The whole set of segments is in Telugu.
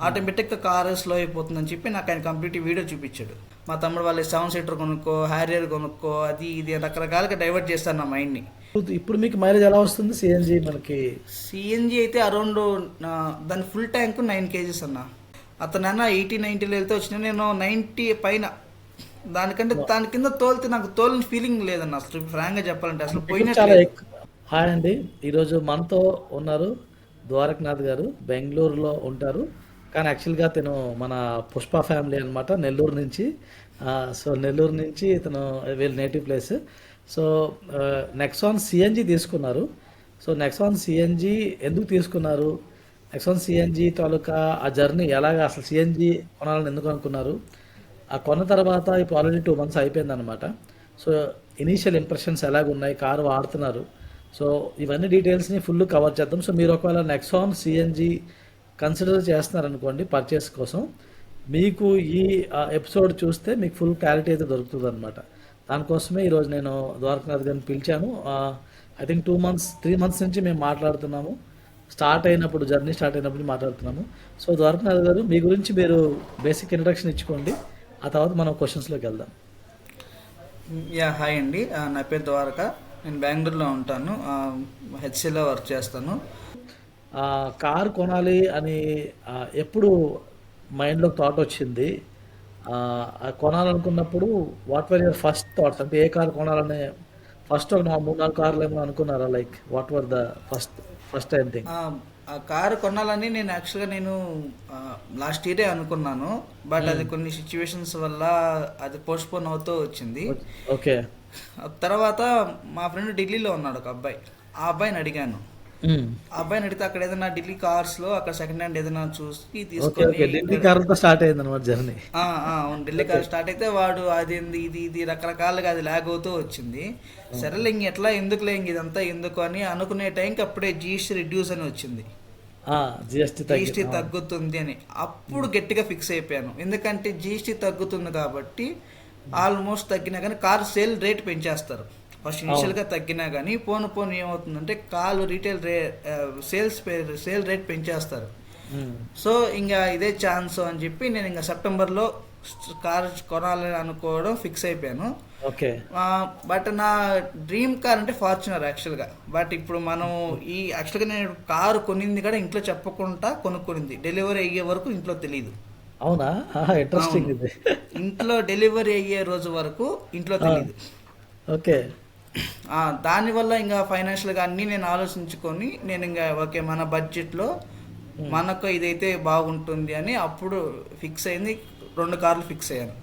ఆటోమేటిక్గా కారు స్లో అయిపోతుందని చెప్పి నాకు ఆయన కంప్లీట్ వీడియో చూపించాడు. మా తమ్ముడు వాళ్ళు 7 సీటర్ కొనుక్కో, హ్యారియర్ కొనుక్కో, అది ఇది రకరకాలుగా డైవర్ట్ చేస్తాను నా మైండ్ని. ఇప్పుడు మీకు మైలేజ్ ఎలా వస్తుంది సిఎన్జి మనకి? సిఎన్జి అయితే అరౌండ్ దాని ఫుల్ ట్యాంక్ 9 kgs అన్న. అతనన్నా 80-90 వెళ్తే వచ్చిన, నేను 90 పైన. దానికంటే దాని కింద తోలితే నాకు తోలిన ఫీలింగ్ లేదన్న అసలు, ఫ్రాంక్గా చెప్పాలంటే అసలు చాలా పోయినట్టు. హాయ్ అండి, ఈరోజు మనతో ఉన్నారు ద్వారకనాథ్ గారు. బెంగళూరులో ఉంటారు కానీ యాక్చువల్గా తను మన పుష్ప ఫ్యామిలీ అనమాట, నెల్లూరు నుంచి. సో నెల్లూరు నుంచి ఇతను వీళ్ళ native place. So Nexon CNG తీసుకున్నారు. సో నెక్సాన్ సిఎన్జి ఎందుకు తీసుకున్నారు, నెక్సాన్ సిఎన్జి తాలూకా ఆ జర్నీ ఎలాగా, అసలు సిఎన్జి కొనాలని ఎందుకు అనుకున్నారు, ఆ కొన్న తర్వాత ఇప్పుడు ఆల్రెడీ 2 months అయిపోయిందనమాట. సో ఇనీషియల్ ఇంప్రెషన్స్ ఎలాగున్నాయి, కారు వాడుతున్నారు, సో ఇవన్నీ డీటెయిల్స్ని ఫుల్ కవర్ చేద్దాం. సో మీరు ఒకవేళ నెక్సాన్ సిఎన్జి కన్సిడర్ చేస్తున్నారనుకోండి పర్చేస్ కోసం, మీకు ఈ ఎపిసోడ్ చూస్తే మీకు ఫుల్ క్లారిటీ అయితే దొరుకుతుంది అనమాట. దానికోసమే ఈరోజు నేను ద్వారకనాథ్ గారిని పిలిచాను. ఐ థింక్ 3 months నుంచి మేము మాట్లాడుతున్నాము, జర్నీ స్టార్ట్ అయినప్పుడు మాట్లాడుతున్నాము. సో ద్వారకనాథ్ గారు, మీ గురించి మీరు బేసిక్ ఇంట్రడక్షన్ ఇచ్చుకోండి, ఆ తర్వాత మనం క్వశ్చన్స్లోకి వెళ్దాం. హాయ్ అండి, నా పేరు ద్వారక. నేను బెంగళూరులో ఉంటాను, హెచ్సిలో వర్క్ చేస్తాను. కారు కొనాలి అని ఎప్పుడు మైండ్లో థాట్ వచ్చింది? కొనాలనుకున్నప్పుడు what were your first thoughts? అంటే ఏ కారు కొనాలని ఫస్ట్ ఒక 3-4 కార్లు ఏమో అనుకున్నారా? Like what were the first time thing? ఆ కారు కొనాలని నేను యాక్చువల్గా లాస్ట్ ఇయరే అనుకున్నాను, బట్ అది కొన్ని సిచ్యువేషన్స్ వల్ల అది పోస్ట్పోన్ అవుతూ వచ్చింది. ఓకే. తర్వాత మా ఫ్రెండ్ ఢిల్లీలో ఉన్నాడు ఒక అబ్బాయి, ఆ అబ్బాయిని అడిగాను. ఆ అబ్బాయిని అడిగితే అక్కడ ఏదైనా ఢిల్లీ కార్స్లో అక్కడ సెకండ్ హ్యాండ్ ఏదైనా చూసి తీసుకొని, ఢిల్లీ కార్లతో స్టార్ట్ అయింది అనమాట జర్నీ. అవును, ఢిల్లీ కార్ స్టార్ట్ అయితే వాడు అది ఇది రకరకాలుగా అది ల్యాగ్ అవుతూ వచ్చింది. సరేలే ఇంక ఎట్లా ఎందుకులే ఇంక ఇదంతా ఎందుకు అని అనుకునే టైంకి అప్పుడే జిఎస్టీ రిడ్యూస్ అని వచ్చింది, జిఎస్టీ తగ్గుతుంది అని. అప్పుడు గట్టిగా ఫిక్స్ అయిపోయాను, ఎందుకంటే జిఎస్టీ తగ్గుతుంది కాబట్టి ఆల్మోస్ట్ తగ్గినా కానీ కార్ సేల్ రేట్ పెంచేస్తారు. ఫస్ట్ ఇనిషియల్గా తగ్గినా కానీ పోను ఏమవుతుందంటే కార్లు రీటైల్ సేల్ రేట్ పెంచేస్తారు. సో ఇంకా ఇదే ఛాన్స్ అని చెప్పి నేను ఇంకా సెప్టెంబర్లో కార్ కొనాలని అనుకోవడం ఫిక్స్ అయిపోయాను. ఓకే. బట్ నా డ్రీమ్ కార్ అంటే ఫార్చునర్ యాక్చువల్గా. బట్ ఇప్పుడు మనం యాక్చువల్గా నేను కారు కొనింది కూడా ఇంట్లో చెప్పకుండా కొనుక్కొనింది, డెలివరీ అయ్యే వరకు ఇంట్లో తెలియదు. అవునా? ఇంట్రెస్టింగ్ ఇది. ఇంట్లో డెలివరీ అయ్యే రోజు వరకు ఇంట్లో తెలియదు. ఓకే. దానివల్ల ఇంకా ఫైనాన్షియల్గా అన్నీ నేను ఆలోచించుకొని నేను ఇంకా ఓకే మన బడ్జెట్లో మనకు ఇదైతే బాగుంటుంది అని అప్పుడు ఫిక్స్ అయింది. 2 కార్లు ఫిక్స్ అయ్యాను,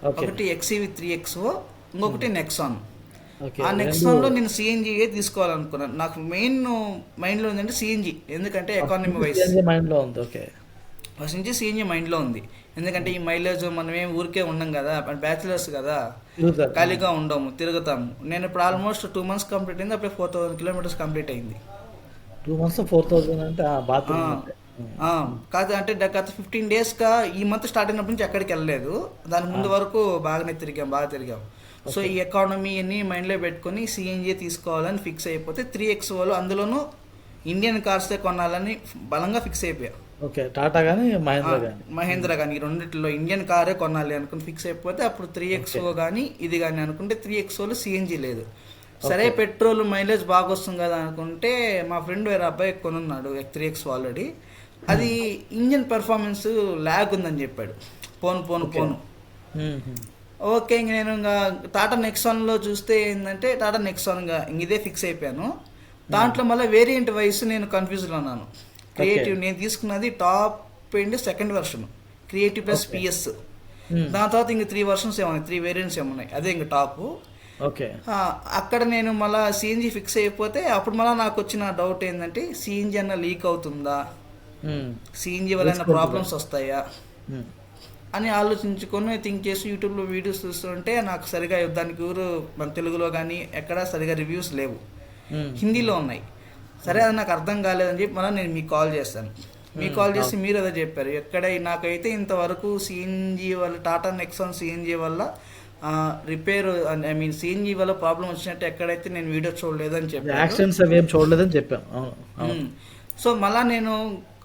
ఒకటి XUV 3XO, ఇంకొకటి నెక్సాన్. ఆ నెక్సాన్లో నేను సిఎన్జి తీసుకోవాలనుకున్నాను. నాకు మైండ్లో ఉందంటే సిఎన్జి, ఎందుకంటే ఎకానమీ వైజ్ మైండ్లో ఉంది. ఓకే. ఫస్ట్ నుంచి సిఎన్జి మైండ్లో ఉంది, ఎందుకంటే ఈ మైలేజ్ మనమేం ఊరికే ఉండం కదా, బ్యాచిలర్స్ కదా, ఖాళీగా ఉండము, తిరుగుతాము. నేను ఇప్పుడు ఆల్మోస్ట్ 2 months కంప్లీట్ అయింది, అప్పుడే 4000 kilometers కంప్లీట్ అయింది. 2 months 4000 అంటే కాదు, అంటే గత 15 daysగా ఈ మంత్ స్టార్ట్ అయినప్పటి నుంచి ఎక్కడికి వెళ్ళలేదు, దాని ముందు వరకు బాగా తిరిగాం. సో ఈ ఎకానమీ అన్ని మైండ్లో పెట్టుకొని సిఎన్జి తీసుకోవాలని ఫిక్స్ అయిపోతే 3XOలో అందులోనూ ఇండియన్ కార్సే కొనాలని బలంగా ఫిక్స్ అయిపోయా. ఓకే. టాటా కానీ మహేంద్ర కానీ ఈ రెండిట్లో ఇండియన్ కారే కొనాలి అనుకుని ఫిక్స్ అయిపోతే అప్పుడు 3XO కానీ ఇది కానీ అనుకుంటే 3XOలో సిఎన్జి లేదు. సరే పెట్రోల్ మైలేజ్ బాగా వస్తుంది కదా అనుకుంటే మా ఫ్రెండ్ వేరే అబ్బాయి కొనున్నాడు 3XO ఆల్రెడీ. అది ఇంజన్ పెర్ఫార్మెన్స్ ల్యాగ్ ఉందని చెప్పాడు. పోను ఓకే. ఇంక నేను ఇంకా టాటా నెక్సాన్లో చూస్తే ఏంటంటే టాటా నెక్సాన్ ఇదే ఫిక్స్ అయిపోయాను. దాంట్లో మళ్ళీ వేరియంట్ వైస్ నేను కన్ఫ్యూజ్లో ఉన్నాను. క్రియేటివ్ నేను తీసుకున్నది top end second version, creative plus PS. దాని తర్వాత ఇంక 3 versions ఏమన్నాయి, 3 variants ఏమన్నాయి, అదే ఇంక టాప్. ఓకే. అక్కడ నేను మళ్ళీ సిఎన్జి ఫిక్స్ అయిపోతే అప్పుడు మళ్ళీ నాకు వచ్చిన డౌట్ ఏంటంటే సిఎన్జి అన్న లీక్ అవుతుందా, సిఎన్జి వల్ల ప్రాబ్లమ్స్ వస్తాయా అని ఆలోచించుకొని థింక్ చేసి యూట్యూబ్లో వీడియోస్ చూస్తుంటే నాకు సరిగా దానికి మన తెలుగులో కానీ ఎక్కడ సరిగా రివ్యూస్ లేవు, హిందీలో ఉన్నాయి. సరే అది నాకు అర్థం కాలేదని చెప్పి మళ్ళీ నేను మీకు కాల్ చేస్తాను. మీకు కాల్ చేసి మీరు అదే చెప్పారు, ఎక్కడ నాకైతే ఇంతవరకు సిఎన్జి వల్ల టాటా నెక్సాన్ సిఎన్జి వల్ల రిపేర్ సిఎన్జి వల్ల ప్రాబ్లం వచ్చినట్టు ఎక్కడైతే నేను వీడియో చూడలేదని చెప్పాను, యాక్సిడెంట్స్ అవి ఏం చూడలేదని చెప్పాను. సో మళ్ళీ నేను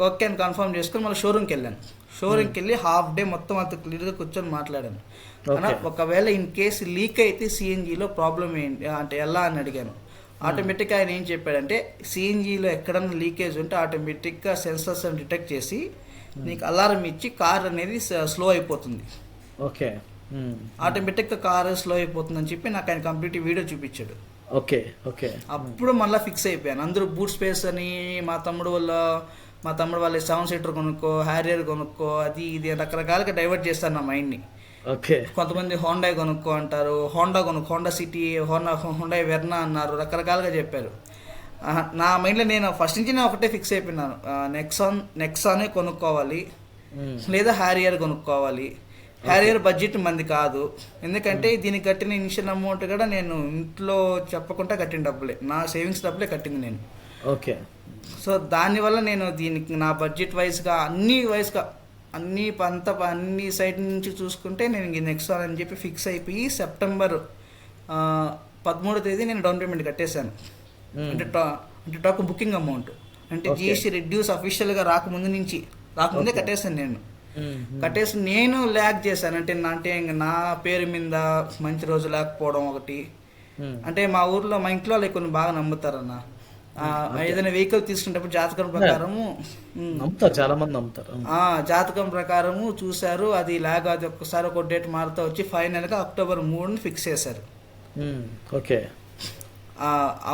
ఓకే అని కన్ఫర్మ్ చేసుకొని మళ్ళీ షోరూమ్కి వెళ్ళాను. షోరూమ్కి వెళ్ళి హాఫ్ డే మొత్తం అంత క్లియర్గా కూర్చొని మాట్లాడాను. అన్న ఒకవేళ ఇన్ కేసు లీక్ అయితే సిఎన్జిలో ప్రాబ్లం ఏంటి అంటే ఎలా అని అడిగాను. ఆటోమేటిక్గా ఆయన ఏం చెప్పాడంటే సిఎన్జిలో ఎక్కడన్నా లీకేజ్ ఉంటే ఆటోమేటిక్గా సెన్సర్స్ డిటెక్ట్ చేసి నీకు అలారం ఇచ్చి కార్ అనేది స్లో అయిపోతుంది. ఓకే. ఆటోమేటిక్గా కార్ స్లో అయిపోతుంది అని చెప్పి నాకు ఆయన కంప్లీట్ వీడియో చూపించాడు. ఓకే. ఓకే. అప్పుడు మళ్ళీ ఫిక్స్ అయిపోయాను. అందరూ బూట్ స్పేస్ అని మా తమ్ముడు వాళ్ళ 7 సీటర్ కొనుక్కో, హ్యారియర్ కొనుక్కో, అది ఇది రకరకాలుగా డైవర్ట్ చేస్తారు నా మైండ్ని. ఓకే. కొంతమంది హోండా కొనుక్కో అంటారు, హోండా సిటీ, హోండా వెర్నా అన్నారు, రకరకాలుగా చెప్పారు. నా మైండ్లో నేను ఫస్ట్ నుంచి నేను ఒకటే ఫిక్స్ అయిపోయినాను, నెక్సానే కొనుక్కోవాలి లేదా హ్యారియర్ కొనుక్కోవాలి. హ్యారియర్ బడ్జెట్ మంది కాదు, ఎందుకంటే దీనికి కట్టిన ఇనిషియల్ అమౌంట్ కూడా నేను ఇంట్లో చెప్పకుండా కట్టిన డబ్బులే, నా సేవింగ్స్ డబ్బులే కట్టింది నేను. ఓకే. సో దానివల్ల నేను దీనికి నా బడ్జెట్ వైజ్గా అన్ని సైడ్ నుంచి చూసుకుంటే నేను ఇంక నెక్సాన్ అని చెప్పి ఫిక్స్ అయిపోయి సెప్టెంబర్ 13వ తేదీ నేను డౌన్ పేమెంట్ కట్టేశాను. అంటే టాక్ బుకింగ్ అమౌంట్ అంటే జిఎస్టీ రెడ్యూస్ అఫీషియల్గా రాకముందే కట్టేశాను నేను. కట్టేసి నేను ల్యాక్ చేశాను. అంటే ఇంకా నా పేరు మీద మంచి రోజు లేకపోవడం ఒకటి. అంటే మా ఊర్లో మా ఇంట్లో వాళ్ళు కొన్ని బాగా నమ్ముతారన్న. ఏదైనా వెహికల్ తీసుకునేటప్పుడు జాతకం ప్రకారము చాలా మంది నమ్ముతారు. జాతకం ప్రకారము చూశారు, అది లాగ్ అది ఒక్కసారి ఒక డేట్ మారుతూ వచ్చి ఫైనల్గా అక్టోబర్ 3 ఫిక్స్ చేశారు. ఓకే.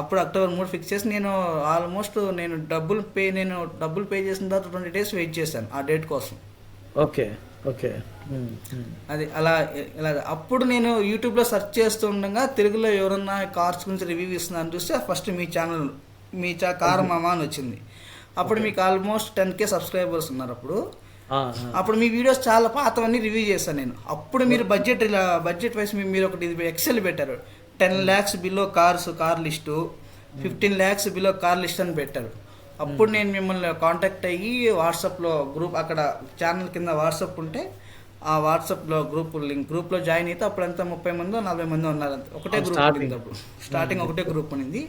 అప్పుడు అక్టోబర్ 3 ఫిక్స్ చేసి నేను ఆల్మోస్ట్ డబ్బులు పే చేసిన తర్వాత 20 days వెయిట్ చేశాను ఆ డేట్ కోసం. ఓకే. ఓకే. అది అలా అప్పుడు నేను యూట్యూబ్లో సెర్చ్ చేస్తూ ఉండగా తెలుగులో ఎవరన్నా కార్స్ గురించి రివ్యూ ఇస్తున్నారని చూస్తే ఫస్ట్ మీ కారు మామా అని వచ్చింది. అప్పుడు మీకు ఆల్మోస్ట్ 10K సబ్స్క్రైబర్స్ ఉన్నారు. అప్పుడు మీ వీడియోస్ చాలా పాతవన్నీ రివ్యూ చేశాను నేను. అప్పుడు మీరు బడ్జెట్ వైస్ మీరు ఒకటి ఎక్సెల్ పెట్టారు, 10 lakhs below car list, 15 lakhs below car list అని పెట్టారు. అప్పుడు నేను మిమ్మల్ని కాంటాక్ట్ అయ్యి వాట్సాప్లో గ్రూప్, అక్కడ ఛానల్ కింద వాట్సాప్ ఉంటే ఆ వాట్సాప్లో గ్రూప్లో జాయిన్ అయితే అప్పుడంతా 30 మందో 40 మందో ఉన్నారు. ఒకటే గ్రూప్ ఉంది అప్పుడు, స్టార్టింగ్ ఒకటే గ్రూప్ ఉంది.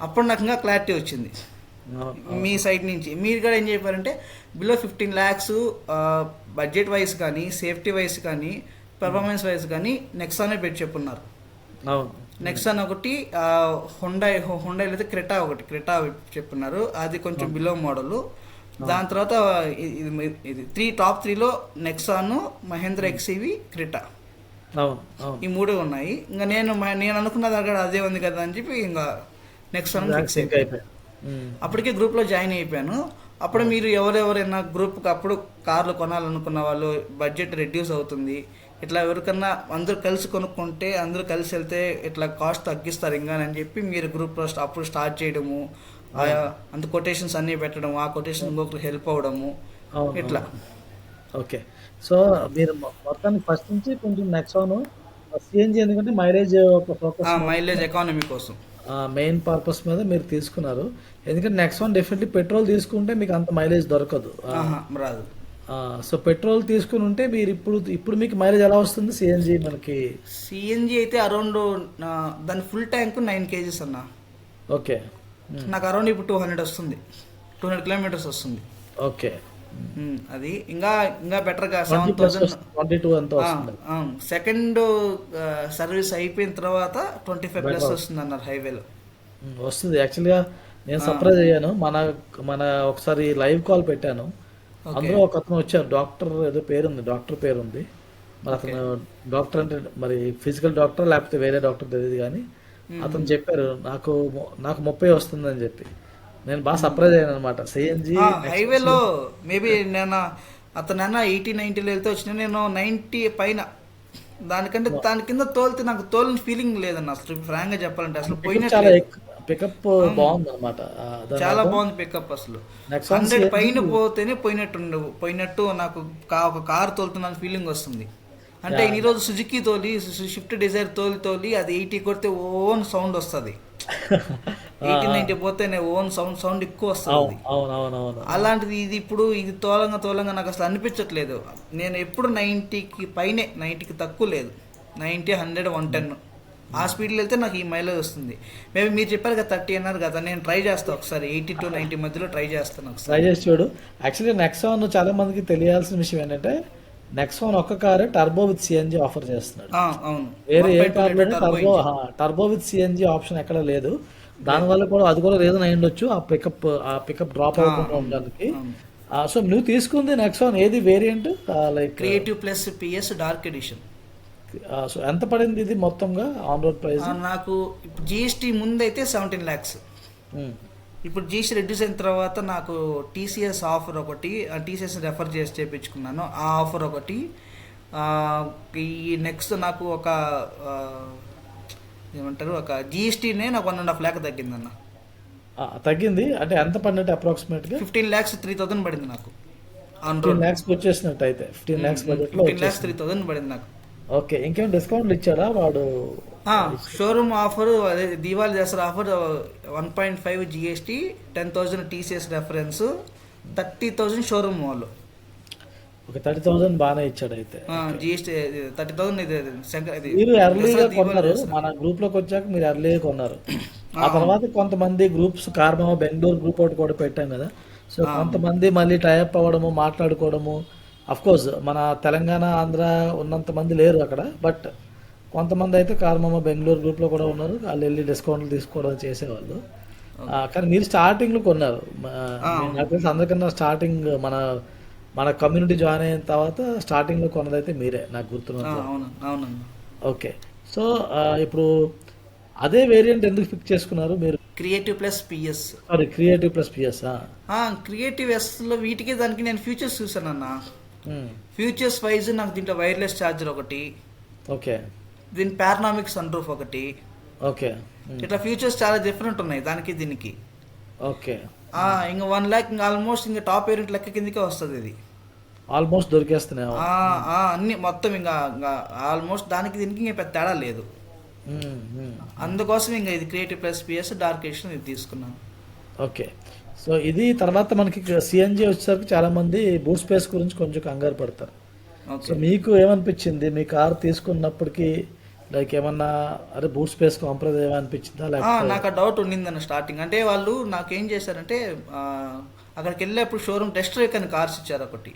అప్పుడు నాకు ఇంకా క్లారిటీ వచ్చింది మీ సైడ్ నుంచి. మీరు కూడా ఏం చెప్పారంటే బిలో 15 lakhs బడ్జెట్ వైజ్ కానీ, సేఫ్టీ వైజ్ కానీ, పెర్ఫార్మెన్స్ వైజ్ కానీ నెక్సానే పెట్టి చెప్పున్నారు. నెక్సాన్ ఒకటి, హుండై అయితే క్రెటా చెప్పున్నారు, అది కొంచెం బిలో మోడల్. దాని తర్వాత ఇది టాప్ 3లో నెక్సాన్, మహేంద్ర ఎక్స్ఈవి, క్రెటా, ఈ 3 ఉన్నాయి. ఇంకా నేను అనుకున్న దగ్గర అదే ఉంది కదా అని చెప్పి ఇంకా నెక్సాన్ ఫిక్స్ అయిపోయాను. అప్పటికే గ్రూప్లో జాయిన్ అయిపోయాను. అప్పుడు మీరు ఎవరైనా గ్రూప్కి అప్పుడు కార్లు కొనాలనుకున్న వాళ్ళు, బడ్జెట్ రెడ్యూస్ అవుతుంది, ఇట్లా ఎవరికన్నా అందరూ కలిసి కొనుక్కుంటే అందరూ కలిసి వెళ్తే ఇట్లా కాస్ట్ తగ్గిస్తారు ఇంకా అని చెప్పి మీరు గ్రూప్లో అప్పుడు స్టార్ట్ చేయడము, అంత కొటేషన్స్ అన్నీ పెట్టడం, ఆ కొటేషన్ ఇంకొకరు హెల్ప్ అవ్వడము, ఇట్లా. ఓకే. సో మీరు మొత్తానికి ఫస్ట్ నుంచి కొంచెం నెక్సాన్ సిఎన్జి, ఎందుకంటే మైలేజ్ ఎకానమీ కోసం మెయిన్ పర్పస్ మీద మీరు తీసుకున్నారు. ఎందుకంటే నెక్సాన్ డెఫినెట్లీ పెట్రోల్ తీసుకుంటే మీకు అంత మైలేజ్ దొరకదు, రాదు. సో పెట్రోల్ తీసుకుని ఉంటే మీరు ఇప్పుడు మీకు మైలేజ్ ఎలా వస్తుంది? సిఎన్జి అయితే అరౌండ్ దాని ఫుల్ ట్యాంక్ 9 kgs అన్న. ఓకే. నాకు అరౌండ్ ఇప్పుడు 200 వస్తుంది, 200 kilometers వస్తుంది. ఓకే. అది ఇంకా బెటర్గా 7,000 సెకండ్ సర్వీస్ అయిపోయిన తర్వాత 25+ వస్తుంది అన్నారు హైవేలో. వస్తుంది. యాక్చువల్గా నేను సర్ప్రైజ్ అయ్యాను. మన ఒకసారి లైవ్ కాల్ పెట్టాను, అందులో ఒక అతను వచ్చారు, డాక్టర్ ఏదో డాక్టర్ పేరుంది. మరి అతను డాక్టర్ అంటే మరి ఫిజికల్ డాక్టర్ లేకపోతే వేరే డాక్టర్ తెలియదు, కానీ అతను చెప్పారు నాకు 30 వస్తుందని చెప్పి. నేను బాగా సర్ప్రైజ్ అయ్యాను అనమాట. సిఎన్జి హైవేలో మేబీ నేను అతను 80-90 వెళ్తే వచ్చిన, నేను 90 పైన, దానికంటే దాని కింద నాకు తోలిన ఫీలింగ్ లేదన్న. అసలు ఫ్రాంక్ గా చెప్పాలంటే అసలు పికప్ బాగుంది అనమాట, చాలా బాగుంది పికప్. అసలు 100 పైన పోతేనే పోయినట్టు నాకు ఒక కార్ తోలుతున్న ఫీలింగ్ వస్తుంది. అంటే ఇన్ని రోజు సుజుకి తోలి, స్విఫ్ట్ డిజైర్ తోలి అది 80 కొడితే ఓన్ సౌండ్ వస్తుంది, 80-90 పోతేనే ఓన్ సౌండ్ ఎక్కువ వస్తుంది. అలాంటిది ఇది ఇప్పుడు తోలంగా నాకు అసలు అనిపించట్లేదు. నేను ఎప్పుడు 90కి పైనే, 90కి తక్కువ లేదు, 90, 100, 110 ఆ స్పీడ్లో వెళ్తే నాకు ఈ మైలేజ్ వస్తుంది. మేబీ మీరు చెప్పారు కదా 30 అన్నారు కదా, నేను ట్రై చేస్తాను ఒకసారి 80 to 90 మధ్యలో ట్రై చేస్తాను ట్రై ఒకసారి. చేసి చూడు. యాక్చువల్లీ నెక్సాన్ చాలా మందికి తెలియాల్సిన విషయం ఏంటంటే నెక్సాన్ ఒక్క కారే టర్బో విత్ సిఎన్జి ఆఫర్ చేస్తున్నాడు. అవును, వేరే ఏ 1.2 కార్లో turbo turbo engine. Turbo with CNG option ఎక్కడ లేదు. దానివల్ల కూడా అది కూడా రీజన్ అయి ఉండొచ్చు ఆ పికప్ డ్రాప్ అవ్వకుండా ఉండడానికి. అవును. సో నువ్వు తీసుకుంది నెక్సాన్ ఏది variant like creative plus PS dark edition. So ఎంత పడింది ఇది మొత్తంగా ఆన్ రోడ్ ప్రైస్? నాకు ఇప్పుడు జిఎస్టీ ముందు అయితే 17 lakhs. ఇప్పుడు జీఎస్టీ రెడ్యూస్ అయిన తర్వాత నాకు టీసీఎస్ ఆఫర్ ఒకటి, టీసీఎస్ రెఫర్ చేసి చేయించుకున్నాను, ఆ ఆఫర్ ఒకటి. ఈ నెక్స్ట్ నాకు ఒక ఏమంటారు, ఒక జీఎస్టీనే నాకు 1.5 lakh తగ్గిందన్న. తగ్గింది అంటే ఎంత పడినట్టు అప్రాక్సిమేట్గా? 15 lakhs 3,000 పడింది నాకు ఆన్ 15 రోడ్. lakhs వచ్చేసినట్టు అయితే 15 lakhs బడ్జెట్లో 15 lakhs 3,000 పడింది నాకు. ఓకే. ఇంకేం డిస్కౌంట్లు ఇచ్చారా వాడు? షోరూమ్ ఆఫర్, అదే Diwali Dasara offer 1.5 GST, 10,000 TCS reference, 30,000 showroom వాళ్ళు. ఒక 30,000 బాగానే ఇచ్చాడు అయితే. జిఎస్టీ 30,000. మీరు ఎర్లీగా కొన్నారు, మన గ్రూప్ లోకి వచ్చాక మీరు ఎర్లీగా కొన్నారు. ఆ తర్వాత కొంతమంది గ్రూప్స్ కార్మా బెంగళూరు గ్రూప్ ఒకటి కూడా పెట్టాం కదా, సో కొంతమంది మళ్ళీ టైఅప్ అవ్వడము మాట్లాడుకోవడము. అఫ్ కోర్స్ మన తెలంగాణ ఆంధ్ర ఉన్నంత మంది లేరు అక్కడ, బట్ కొంతమంది అయితే కార్మా బెంగళూరు గ్రూప్లో కూడా ఉన్నారు. వాళ్ళు వెళ్ళి డిస్కౌంట్లు తీసుకోవడం చేసేవాళ్ళు. కానీ మీరు స్టార్టింగ్లో కొన్నారు. నాకు తెలిసి అందరికన్నా స్టార్టింగ్ మన కమ్యూనిటీ జాయిన్ అయిన తర్వాత స్టార్టింగ్లో కొన్నదైతే మీరే, నాకు గుర్తున్నంత. అవునండి. ఓకే. సో ఇప్పుడు అదే వేరియంట్ ఎందుకు ఫిక్స్ చేసుకున్నారు మీరు? Creative plus PS. Sorry, creative plus PS. Creative ఎస్లో వీటికి దానికి నేను ఫ్యూచర్స్ చూసానన్న. ఫ్యూచర్స్ వైజ్ నాకు దీంట్లో వైర్లెస్ ఛార్జర్ ఒకటి, ఓకే, దీని పారానామిక్ సన్ రూఫ్ ఒకటి, ఓకే, ఇట్లా ఫ్యూచర్స్ చాలా డిఫరెంట్ ఉన్నాయి దానికి దీనికి. ఓకే. ఇంకా 1 lakh ఇంకా ఆల్మోస్ట్ ఇంకా టాప్ వేరియంట్ లెక్క కిందకే వస్తుంది ఇది. ఆల్మోస్ట్ దొరికేస్తున్నాయి. అన్ని మొత్తం ఇంకా ఆల్మోస్ట్ దానికి దీనికి ఇంకా పెద్ద తేడా లేదు. అందుకోసం ఇంకా ఇది creative plus PS dark edition ఇది తీసుకున్నాను. ఓకే. సో ఇది తర్వాత మనకి సిఎన్జి వచ్చేసరికి చాలా మంది బూట్ స్పేస్ గురించి కొంచెం కంగారు పడతారు. సో మీకు ఏమనిపించింది మీ కార్ తీసుకున్నప్పటికీ? లైక్ ఏమన్నా అరే బూట్ స్పేస్ కాంప్రమైజ్ ఏమనిపించిందా? నాకు ఆ డౌట్ ఉండిందన్న స్టార్టింగ్. అంటే వాళ్ళు నాకేం చేశారంటే అక్కడికి వెళ్ళేప్పుడు షోరూమ్ టెస్ట్ డ్రైవ్ అని కార్స్ ఇచ్చారు ఒకటి.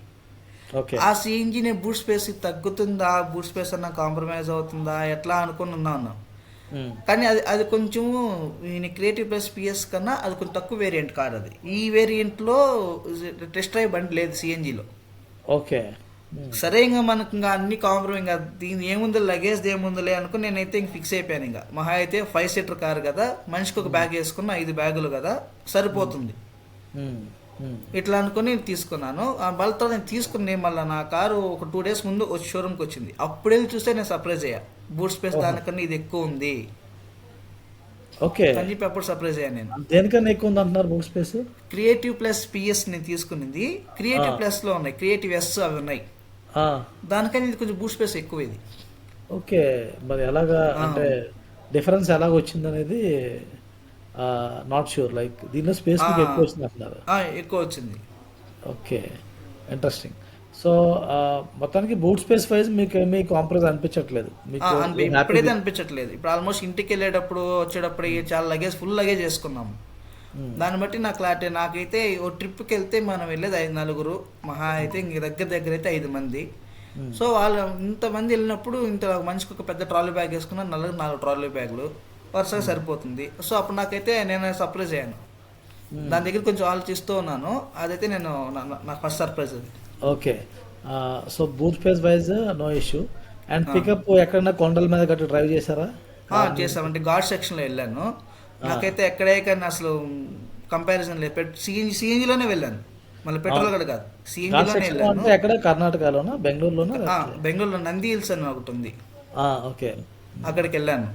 ఆ సిఎన్జి నేను బూట్ స్పేస్ తగ్గుతుందా, బూట్ స్పేస్ అన్న కాంప్రమైజ్ అవుతుందా ఎట్లా అనుకుని ఉన్నాను. కానీ అది కొంచెం క్రియేటివ్ ప్లస్ పిఎస్ కన్నా అది కొంచెం తక్కువ వేరియంట్ కార్ అది. ఈ వేరియంట్లో టెస్ట్ డ్రైవ్ బండి లేదు సిఎన్జిలో. ఓకే. సరే ఇంకా మనకు ఇంకా అన్ని కాంప్రమైజ్, ఇంకా దీని ఏముందో లగేజ్ ఏముందిలే అనుకుని నేనైతే ఇంక ఫిక్స్ అయిపోయాను. ఇంకా మహా అయితే 5 seater కార్ కదా, మనిషికి ఒక బ్యాగ్ వేసుకున్న 5 బ్యాగులు కదా సరిపోతుంది ఇట్లా అనుకుని తీసుకున్నాను. వాళ్ళ తర్వాత నేను తీసుకుని మళ్ళీ నా కారు ఒక 2 days ముందు వచ్చి షోరూమ్కి వచ్చింది. అప్పుడు వెళ్ళి చూస్తే నేను సర్ప్రైజ్ అయ్యా, బూట్ స్పేస్ దానికన్నా ఇది ఎక్కువ ఉంది. ఓకే. అని చెప్పి అప్పుడు సర్ప్రైజ్ అయ్యా నేను. దేనికన్నా ఎక్కువ ఉంది అంటున్నారు boot space? Creative plus PS నేను తీసుకునింది. క్రియేటివ్ ప్లస్ లో ఉన్నాయి, క్రియేటివ్ ఎస్ అవి ఉన్నాయి. దానికని ఇది కొంచెం బూట్ స్పేస్ ఎక్కువ ఇది. ఓకే. మరి ఎలాగా అంటే డిఫరెన్స్ ఎలాగ వచ్చింది అనేది నాట్ షూర్. లైక్ దీనిలో స్పేస్ ఎక్కువ వచ్చింది అంటున్నారు. ఎక్కువ వచ్చింది. Okay, interesting. సో మొత్తానికి బూట్ స్పేస్ వైజ్ మీకు ఏమీ కాంప్రమైజ్ అనిపించట్లేదు? ఇప్పుడైతే అనిపించట్లేదు. ఇప్పుడు ఆల్మోస్ట్ ఇంటికి వెళ్ళేటప్పుడు వచ్చేటప్పుడు చాలా లగేజ్, ఫుల్ లగేజ్ వేసుకున్నాము. దాన్ని బట్టి నాకు క్లారిటీ. నాకైతే ఓ ట్రిప్కి వెళ్తే మనం వెళ్ళేది 5-4, మహా అయితే ఇంక దగ్గర అయితే 5 మంది. సో వాళ్ళు ఇంతమంది వెళ్ళినప్పుడు ఇంత మనిషికి ఒక పెద్ద ట్రాలీ బ్యాగ్ వేసుకున్నా, 4 ట్రాలీ బ్యాగులు వరుసగా సరిపోతుంది. సో అప్పుడు నాకైతే నేను సర్ప్రైజ్ అయ్యాను. దాని దగ్గర కొంచెం ఆలోచిస్తూ ఉన్నాను. అదైతే నేను నాకు ఫస్ట్ సర్ప్రైజ్ అది. Okay. So boot space wise no issue. And pickup ఎక్కడన్నా కొండల మీద గట్రా డ్రైవ్ చేశారా? చేసామంటే ఘాట్ సెక్షన్లో వెళ్ళాను. నాకైతే ఎక్కడే కానీ అసలు కంపారిజన్ లేదు. సిఎన్జిలోనే వెళ్ళాను, మళ్ళీ పెట్రోల్ కూడా కాదు, సిఎన్జిలోనే వెళ్ళాను. ఎక్కడ? కర్ణాటకలోనా, బెంగళూరులోనా? బెంగళూరులో నంది హిల్స్ అని ఒకటి ఉంది, ఓకే, అక్కడికి వెళ్ళాను.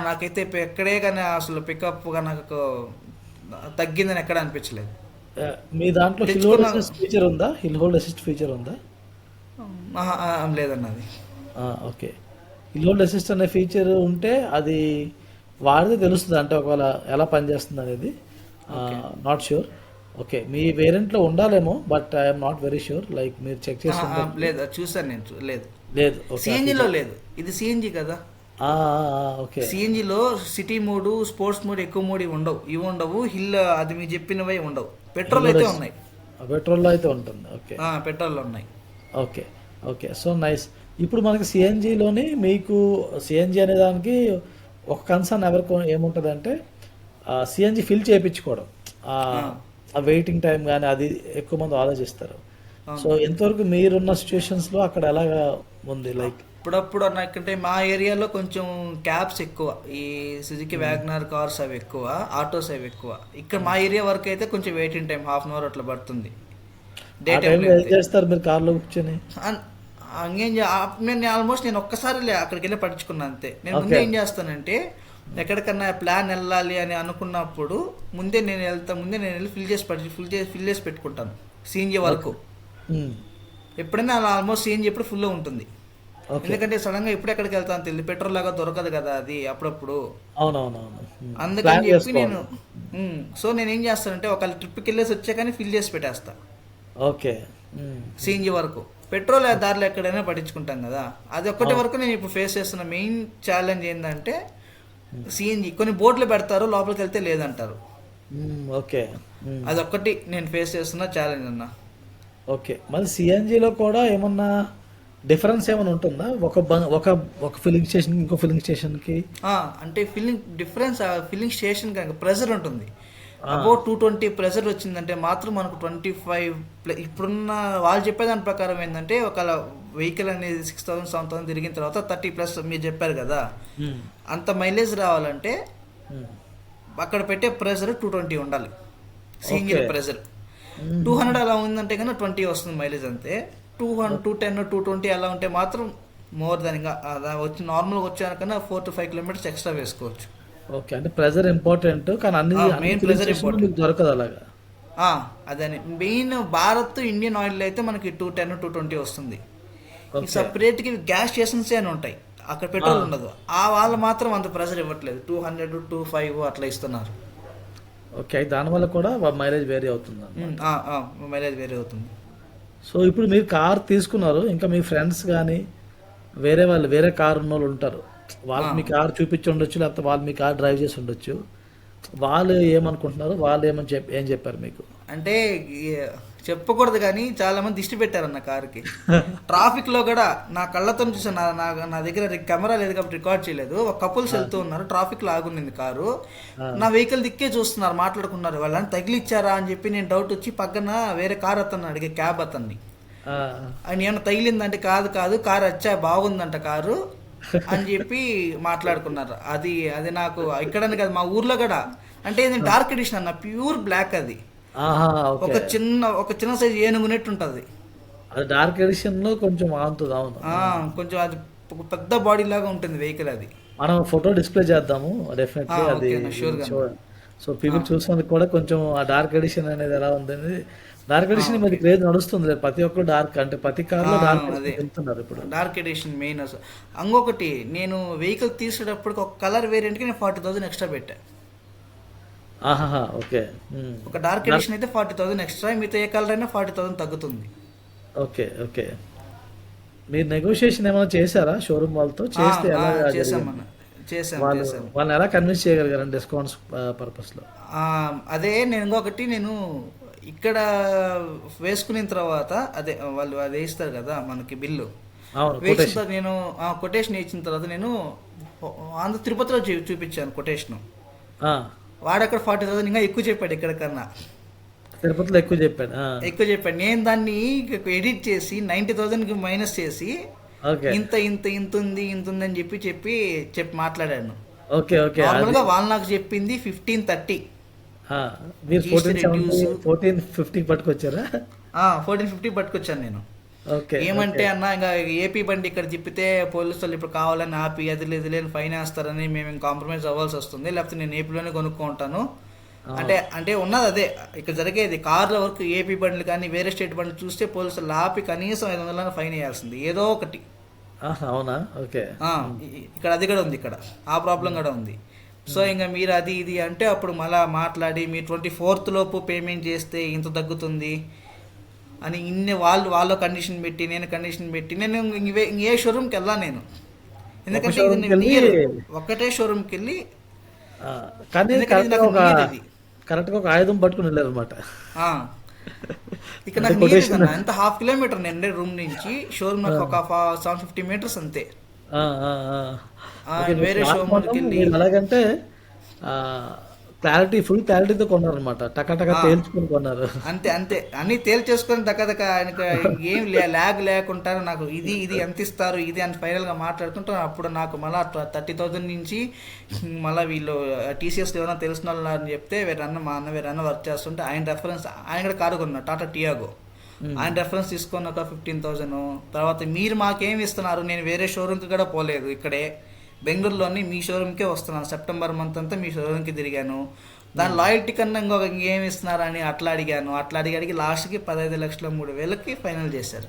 నాకైతే ఎక్కడే కానీ అసలు పికప్ నాకు తగ్గిందని ఎక్కడ అనిపించలేదు. మీ దాంట్లో హిల్ హోల్డ్ అసిస్ట్ ఫీచర్ ఉందా? హిల్ హోల్డ్ అసిస్ట్ ఫీచర్ ఉందా? లేదన్నది. ఓకే. హిల్ హోల్డ్ అసిస్ట్ అనే ఫీచర్ ఉంటే అది వాడితే తెలుస్తుంది, అంటే ఒకవేళ ఎలా పనిచేస్తుంది అనేది. Not sure. ఓకే, మీ వేరియంట్లో ఉండాలేమో, but I'm not very sure. Like మీరు చెక్ చేసి లేదు, చూసాను నేను. లేదు లేదు, సిఎన్జిలో లేదు. ఇది సిఎన్జి కదా. ఓకే. సిఎన్జిలో సిటీ మోడ్, స్పోర్ట్స్ మోడ్, ఎక్కువ మోడ్ ఇవి ఉండవు. హిల్ అది మీకు చెప్పినవే ఉండవు. పెట్రోల్ అయితే ఉన్నాయి. పెట్రోల్లో అయితే ఉంటుంది. ఓకే. పెట్రోల్ ఉన్నాయి. ఓకే. ఓకే. So nice. ఇప్పుడు మనకి సిఎన్జిలోని మీకు సిఎన్జి అనే దానికి ఒక కన్సర్న్ ఎవరికి ఏముంటుందంటే సిఎన్జి ఫిల్ చేయించుకోవడం, ఆ వెయిటింగ్ టైం కానీ అది ఎక్కువ మంది ఆలోచిస్తారు. సో ఎంతవరకు మీరున్న సిచ్యువేషన్స్లో అక్కడ ఎలాగా ఉంది? లైక్ ఇప్పుడప్పుడు నాకంటే మా ఏరియాలో కొంచెం క్యాబ్స్ ఎక్కువ, ఈ సుజుకి వ్యాగనార్ కార్స్ అవి ఎక్కువ, ఆటోస్ అవి ఎక్కువ. ఇక్కడ మా ఏరియా వరకు అయితే కొంచెం waiting time half an hour అట్లా పడుతుంది. డే ఆ టైంలో టైంలో ఏం చేస్తారు మీరు కార్లో కూర్చొని? నేను ఆల్మోస్ట్ నేను ఒక్కసారి అక్కడికి వెళ్ళి పట్టించుకున్నా అంతే. నేను ముందే ఏం చేస్తానంటే ఎక్కడికన్నా ప్లాన్ వెళ్ళాలి అని అనుకున్నప్పుడు ముందే నేను వెళ్ళి ఫిల్ చేసి పెట్టుకుంటాను సిఎన్జి వరకు. ఎప్పుడైనా అలా ఆల్మోస్ట్ సిఎన్జి ఎప్పుడు ఫుల్లో ఉంటుంది. ఎందుకంటే సడన్ గా ఎప్పుడు ఎక్కడికి వెళ్తాను తెలియదు, పెట్రోల్ లాగా దొరకదు కదా అది అప్పుడప్పుడు. అవునవునవును. అందుకని చెప్పి నేను నేనేం చేస్తానంటే ఒక ట్రిప్కి వెళ్ళేసి వచ్చే కానీ ఫిల్ చేసి పెట్టేస్తా. ఓకే. సిఎన్జి వరకు. పెట్రోల్ దారిలో ఎక్కడైనా పట్టించుకుంటాం కదా, అది ఒక్కటి వరకు నేను ఇప్పుడు ఫేస్ చేస్తున్న మెయిన్ ఛాలెంజ్ ఏంటంటే సిఎన్జి కొన్ని బోర్డులు పెడతారు, లోపలికి వెళ్తే లేదంటారు. ఓకే. అదొక్కటి నేను ఫేస్ చేస్తున్న ఛాలెంజ్ అన్న. ఓకే. మళ్ళీ సిఎన్జిలో కూడా ఏమన్నా డిఫరెన్స్ ఏమైనా ఉంటుందా ఒక ఫిల్లింగ్ స్టేషన్ ఇంకో ఫిల్లింగ్ స్టేషన్కి? అంటే ఫిల్లింగ్ స్టేషన్ కనుక ప్రెజర్ ఉంటుంది. అబౌట్ 220 ప్రెజర్ వచ్చిందంటే మాత్రం మనకు 25 ఇప్పుడున్న వాళ్ళు చెప్పేదాని ప్రకారం ఏంటంటే ఒక వెహికల్ అనేది 6,000 7,000 తిరిగిన తర్వాత 30+ మీరు చెప్పారు కదా, అంత మైలేజ్ రావాలంటే అక్కడ పెట్టే ప్రెజర్ 220 ఉండాలి. సింగిల్ ప్రెజర్ 200 అలా ఉందంటే కన్నా 20 వస్తుంది మైలేజ్ అంతే. 210 220 అలా ఉంటే మాత్రం మోర్ దాన్ ఇంకా వచ్చి నార్మల్గా వచ్చాకన్నా 4 to 5 kilometers ఎక్స్ట్రా వేసుకోవచ్చు. ఓకే. అంటే ప్రెజర్ ఇంపార్టెంట్, కానీ మెయిన్ ప్రెజర్ ఇంపార్టెంట్ దొరకదు అలాగా. అదని మెయిన్ భారత్ ఇండియన్ ఆయిల్ అయితే మనకి 210 220 వస్తుంది. సపరేట్గా గ్యాస్ స్టేషన్స్ అని ఉంటాయి, అక్కడ పెట్రోల్ ఉండదు. వాళ్ళు మాత్రం అంత ప్రెజర్ ఇవ్వట్లేదు, 200 205 అట్లా ఇస్తున్నారు. ఓకే. దానివల్ల కూడా మైలేజ్ వేరీ అవుతుంది. మైలేజ్ వేరీ అవుతుంది. సో ఇప్పుడు మీరు కార్ తీసుకున్నారు, ఇంకా మీ ఫ్రెండ్స్ కానీ వేరే కార్ ఉన్న వాళ్ళు ఉంటారు, వాళ్ళకి మీ కార్ చూపించి ఉండొచ్చు, లేకపోతే వాళ్ళు మీ కార్ డ్రైవ్ చేసి ఉండొచ్చు. వాళ్ళు ఏమనుకుంటున్నారు, వాళ్ళు ఏం చెప్పారు మీకు? అంటే చెప్పకూడదు కానీ చాలా మంది దిష్టి పెట్టారన్న కార్కి. ట్రాఫిక్ లో కూడా నా కళ్ళతో చూసాను, నా దగ్గర కెమెరా లేదు కాబట్టి రికార్డ్ చేయలేదు. ఒక కపుల్స్ వెళ్తూ ఉన్నారు, ట్రాఫిక్ లో ఆగుంది కారు, నా వెహికల్ దిక్కే చూస్తున్నారు, మాట్లాడుకున్నారు. వాళ్ళని తగిలిచ్చారా అని చెప్పి నేను డౌట్ వచ్చి పక్కన వేరే కార్ అతన్ని అడిగే, క్యాబ్ అతన్ని, ఆయన ఏమన్నా తగిలిందంటే కాదు కారు వచ్చా బాగుందంట కారు అని చెప్పి మాట్లాడుకున్నారు. అది నాకు ఇక్కడని కాదు, మా ఊర్లో కూడా. అంటే ఇది డార్క్ ఎడిషన్ అన్న, ప్యూర్ బ్లాక్. అది ఒక చిన్న సైజ్ ఏనుగునట్టు ఉంటది. అది డార్క్ ఎడిషన్ లో కొంచెం ఆగుతుంది. అవును, కొంచెం అది పెద్ద బాడీ లాగా ఉంటుంది వెహికల్. అది మనం ఫోటో డిస్ప్లే చేద్దాము డెఫినెట్లీ. అది సో పీపుల్ చూసినందుకు కూడా కొంచెం ఆ డార్క్ ఎడిషన్ అనేది ఎలా ఉంది. డార్క్ ఎడిషన్ మీద క్రేజ్ నడుస్తుంది, ప్రతి ఒక్కరు డార్క్, అంటే ప్రతి కార్లో డార్క్ వెళ్తున్నారు ఇప్పుడు. Dark edition main. ఇంకొకటి, నేను వెహికల్ తీసేటప్పుడు ఒక కలర్ వేరియంట్కి నేను 40,000 ఎక్స్ట్రా పెట్టా. ఓకే. ఒక డార్క్ ఎడిషన్ అయితే 40,000 ఎక్స్ట్రా, మీతో ఏ కలర్ అయినా 40,000 తగ్గుతుంది. ఓకే. ఓకే. మీరు నెగోషియేషన్ ఏమైనా చేశారా షోరూమ్ వాళ్ళతో? చేస్తే వాళ్ళని ఎలా కన్విన్స్ చేయగలిగారు డిస్కౌంట్స్ పర్పస్ లో? అదే నేను ఇక్కడ వేసుకున్న తర్వాత అదే వాళ్ళు అది వేస్తారు కదా మనకి బిల్లు, వేసిన నేను కొటేషన్ ఇచ్చిన తర్వాత నేను ఆంధ్ర తిరుపతిలో చూపించాను కొటేషన్. వాడు అక్కడ 40,000 ఇంకా ఎక్కువ చెప్పాడు, ఇక్కడ కన్నా తిరుపతిలో ఎక్కువ చెప్పాడు. నేను దాన్ని ఎడిట్ చేసి 90,000కి మైనస్ చేసి ఇంత ఉంది అని చెప్పి మాట్లాడాను. నార్మల్గా వాళ్ళు నాకు చెప్పింది 1530. మీరు 1450 పట్టుకొచ్చారా? 1450 పట్టుకొచ్చాను నేను. ఏమంటే అన్న ఇంకా ఏపీ బండి ఇక్కడ తిప్పితే పోలీసు వాళ్ళు ఇప్పుడు కావాలని ఆపి అది లేదు ఫైన్ వేస్తారని మేము కాంప్రమైజ్ అవ్వాల్సి వస్తుంది, లేకపోతే నేను ఏపీలోనే కొనుక్కుంటాను అంటే ఉన్నది అదే ఇక్కడ జరిగేది. కార్ల వరకు ఏపీ బండ్లు కానీ వేరే స్టేట్ బండ్లు చూస్తే పోలీసులు ఆపి కనీసం 500 ఫైన్ వేయాల్సింది ఏదో ఒకటి. అవునా? ఓకే. ఇక్కడ అది కూడా ఉంది, ఇక్కడ ఆ ప్రాబ్లం కూడా ఉంది. సో ఇంకా మీరు అది ఇది అంటే అప్పుడు మళ్ళీ మాట్లాడి మీరు 24th లోపు పేమెంట్ చేస్తే ఇంత తగ్గుతుంది అని వాళ్ళ కండిషన్ పెట్టి నేను ఏ షోరూమ్కి వెళ్ళా, నేను ఎందుకంటే ఇది షోరూమ్కి వెళ్ళి నియర్ ఒక్కటే షోరూమ్కి వెళ్ళి, ఆ, కానీ ఎందుకంటే ఇది కరెక్ట్గా నాకు ఒక నియర్ ఇది. కరెక్ట్గా ఒక ఆయుధం పట్టుకుని వెళ్ళారు అనమాట. ఆ, ఇక్కడ నాకు నియర్ ఇది అన్న, ఎంత హాఫ్ కిలోమీటర్ నేను రూమ్ నుంచి షోరూమ్ నాకు ఒక 750 మీటర్స్ అంతే. వేరే షోరూమ్కి వెళ్ళి మీరు ఎలాగంటే క్లారిటీ, ఫుల్ క్లారిటీతో కొన్నారనమాట, టకా తేల్చుకుని కొన్నారు. అంతే అంతే అన్ని తేల్చేసుకొని దక్క ఆయనకు ఏం ల్యాగ్ లేకుండా నాకు ఇది ఎంత ఇస్తారు ఇది అని ఫైనల్గా మాట్లాడుకుంటాం. అప్పుడు నాకు మళ్ళీ 30,000 నుంచి మళ్ళీ వీళ్ళు టీసీఎస్ ఏమైనా తెలిసిన వాళ్ళు అని చెప్తే మా అన్న వేరే వర్క్ చేస్తుంటే ఆయన రెఫరెన్స్, ఆయన కూడా కారు కొన్నాడు టాటా టియాగో, ఆయన రెఫరెన్స్ తీసుకొని ఒక 15,000. తర్వాత మీరు మాకేమి ఇస్తున్నారు, నేను వేరే షోరూమ్కి కూడా పోలేదు, ఇక్కడే బెంగళూరులోని మీ షోరూమ్కే వస్తున్నాను, సెప్టెంబర్ మంత్ అంతా మీ షోరూమ్కి తిరిగాను, దాని లాయల్టీ కన్నా ఇంకేమి ఇస్తున్నారని అట్లా అడిగి లాస్ట్కి 15,03,000కి ఫైనల్ చేశారు.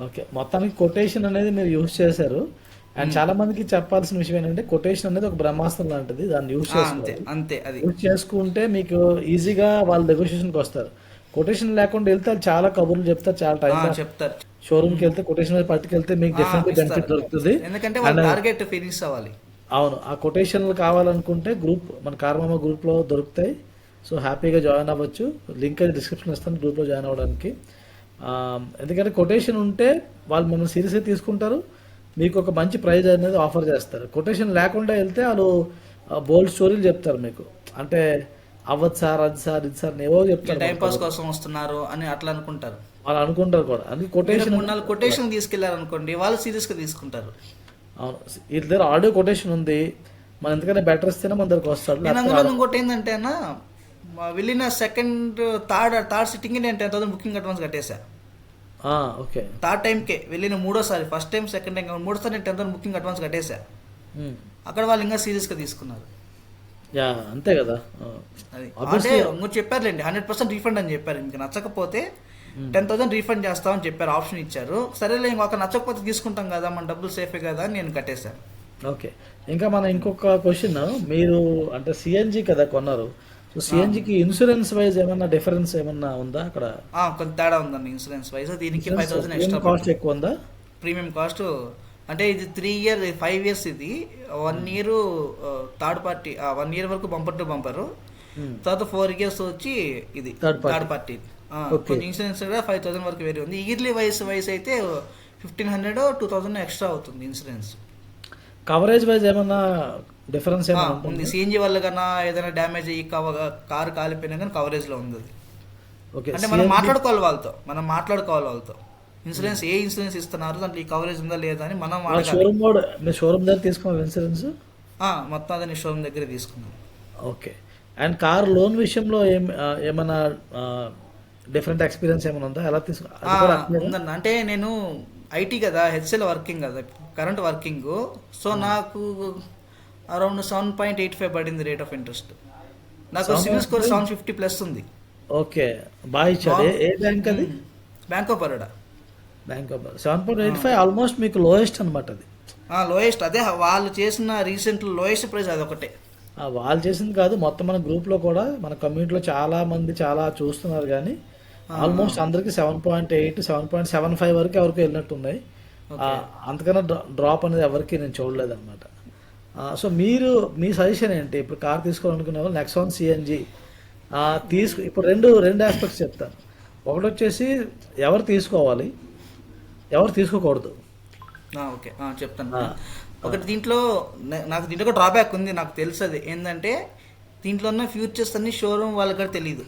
ఓకే, మొత్తానికి కొటేషన్ అనేది మీరు యూజ్ చేశారు. అండ్ చాలా మందికి చెప్పాల్సిన విషయం ఏంటంటే కొటేషన్ అనేది ఒక బ్రహ్మాస్త్రం లాంటిది, దాన్ని యూజ్ అంతే అది యూజ్ చేసుకుంటే మీకు ఈజీగా వాళ్ళు నెగోషియేషన్కి వస్తారు. కొటేషన్ లేకుండా వెళ్తే వాళ్ళు చాలా కబుర్లు చెప్తారు, చాలా టైం చెప్తారు. షోరూమ్కి వెళ్తే కొటేషన్ పట్టుకెళ్తే మీకు డెఫినెట్లీ బెనిఫిట్ దొరుకుతుంది. ఎందుకంటే వాళ్ళ టార్గెట్ ఫినిష్ అవ్వాలి. అవును, ఆ కొటేషన్లు కావాలనుకుంటే మన కార్మామ గ్రూప్లో దొరుకుతాయి. సో హ్యాపీగా జాయిన్ అవ్వచ్చు. లింక్ అయితే డిస్క్రిప్షన్ ఇస్తాను గ్రూప్లో జాయిన్ అవ్వడానికి. ఎందుకంటే కొటేషన్ ఉంటే వాళ్ళు మిమ్మల్ని సీరియస్గా తీసుకుంటారు, మీకు ఒక మంచి ప్రైజ్ అనేది ఆఫర్ చేస్తారు. కొటేషన్ లేకుండా వెళ్తే వాళ్ళు బోల్డ్ స్టోరీలు చెప్తారు మీకు, అంటే అవ్వదు సార్, అది సార్, ఇది సార్ ఏవో చెప్తారు, టైం పాస్ కోసం వస్తున్నారు అని అట్లా అనుకుంటారు. వాళ్ళు అనుకుంటారు కూడా. అందుకే కొటేషన్ 3-4 కొటేషన్ తీసుకెళ్లారు అనుకోండి, వాళ్ళు సీరియస్గా తీసుకుంటారు. అవును, వీళ్ళ దగ్గర ఆడియో కొటేషన్ ఉంది, మనం ఎందుకంటే బెటర్ ఇస్తేనే మన దగ్గరకు వస్తాడు. నేను అందులో ఇంకోటి ఏంటంటే అన్న, వెళ్ళిన థర్డ్ సిట్టింగ్ నేను 10,000 బుకింగ్ అడ్వాన్స్ కట్టేసా. ఓకే, థర్డ్ టైంకే వెళ్ళిన మూడోసారి, ఫస్ట్ టైం సెకండ్ టైం మూడోసారి నేను 10,000 బుకింగ్ అడ్వాన్స్ కట్టేసా. అక్కడ వాళ్ళు ఇంకా సీరియస్గా తీసుకున్నారు. యా, అంతే కదా. అది అంటే నువ్వు చెప్పారులేండి 100% రీఫండ్ అని చెప్పారు, ఇంకా నచ్చకపోతే 10,000 రీఫండ్ చేస్తామని చెప్పారు, ఆప్షన్ ఇచ్చారు. సరేలే ఇంకొక నచ్చకపోతే తీసుకుంటాం కదా, మన డబ్బులు సేఫే కదా అని నేను కట్టేశాను. ఓకే, ఇంకా మనం ఇంకొక క్వశ్చన్, మీరు అంటే సిఎన్జి కదా కొన్నారు, సో సిఎన్జికి ఇన్సూరెన్స్ వైజ్ ఏమన్నా డిఫరెన్స్ ఏమన్నా ఉందా అక్కడ? కొంత తేడా ఉందండి ఇన్సూరెన్స్ వైజ్. దీనికి 5,000 ఎక్స్ట్రా కాస్ట్ ఎక్కువ ఉందా? ప్రీమియం కాస్ట్ అంటే ఇది 5 years, ఇది 1 year థర్డ్ పార్టీ, 1 year వరకు బంపర్ టు బంపర్, తర్వాత 4 years వచ్చి ఇది థర్డ్ పార్టీ. కొంచెం ఇన్సూరెన్స్ కూడా 5,000 వరకు వేరే ఉంది. ఇయర్లీ వైస్ అయితే 1,500 2,000 ఎక్స్ట్రా అవుతుంది ఇన్సూరెన్స్. కవరేజ్ వైజ్ ఏమన్నా డిఫరెన్స్ ఉంది. సిఎన్జి వల్ల కన్నా ఏదైనా డ్యామేజ్ అయ్యి కారు కాలిపోయినా కానీ కవరేజ్లో ఉంది. ఓకే, అంటే మనం మాట్లాడుకోవాలి వాళ్ళతో ఇన్సూరెన్స్ ఏ ఇన్సూరెన్స్ ఇస్తున్నారు, దాంట్లో ఈ కవరేజ్ ఉందా లేదా అని మనం షోరూమ్ దగ్గర తీసుకోవాలి ఇన్సూరెన్స్. మొత్తం అదే షోరూమ్ దగ్గర తీసుకున్నాం. ఓకే, అండ్ కార్ లోన్ విషయంలో ఏమైనా డిఫరెంట్ ఎక్స్పీరియన్స్ ఏమైనా ఉందా? ఎలా ఉందన్న, అంటే నేను ఐటీ కదా, హెచ్ఎల్ వర్కింగ్ కదా, కరెంట్ వర్కింగ్. సో నాకు అరౌండ్ 7.85 పడింది రేట్ ఆఫ్ ఇంట్రెస్ట్. నాకు సివిల్ స్కోర్ 750+ ఉంది. ఓకే, బాగా ఇచ్చాడు. ఏ బ్యాంక్ అది? Bank of Baroda. 7.85 ఆల్మోస్ట్ మీకు లోయెస్ట్ అనమాట. అది లోయెస్ట్. అదే వాళ్ళు చేసిన రీసెంట్ లోయెస్ట్ ప్రైస్ అదొకటే. వాళ్ళు చేసింది కాదు, మొత్తం మన గ్రూప్లో కూడా మన కమ్యూనిటీలో చాలా మంది చాలా చూస్తున్నారు, కానీ ఆల్మోస్ట్ అందరికి 7.8 7.75 వరకు ఎవరికి వెళ్ళినట్టున్నాయి. అంతకన్నా డ్రాప్ అనేది ఎవరికి నేను చూడలేదు అనమాట. సో మీ సజెషన్ ఏంటి? ఇప్పుడు కార్ తీసుకోవాలనుకునే వాళ్ళు నెక్సాన్ సిఎన్జి ఇప్పుడు రెండు ఆస్పెక్ట్స్ చెప్తాను. ఒకటి వచ్చేసి ఎవరు తీసుకోవాలి, ఎవరు తీసుకోకూడదు. ఓకే, చెప్తాను. ఒకటి దీంట్లో నాకు డ్రాబ్యాక్ ఉంది, నాకు తెలుసు. అది ఏంటంటే దీంట్లో ఉన్న ఫ్యూచర్స్ అన్ని షోరూమ్ వాళ్ళకి కూడా తెలియదు,